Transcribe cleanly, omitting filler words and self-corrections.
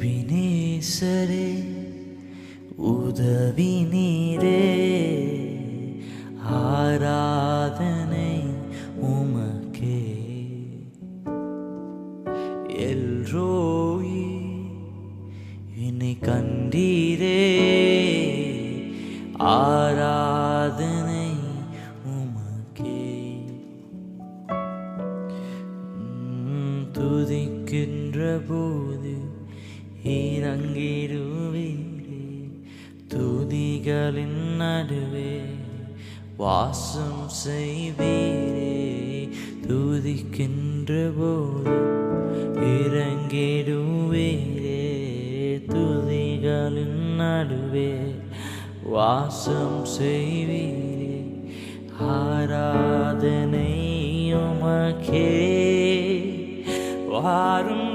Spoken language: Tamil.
எபினேசரே உதவி நீரே, ஆராதனை உமக்கே. எல்ரோயி என்னை கண்டீரே, ஆராதனை உமக்கே. துதிக்கின்ற போது இறங்கிடுவீரே, துதிகளின் நடுவே வாசம் செய்வீரே. துதிக்கின்ற போது இறங்கிடுவீரே, துதிகளின் நடுவே வாசம் செய்வீரே. ஆராதனை உமக்கே. வாரும்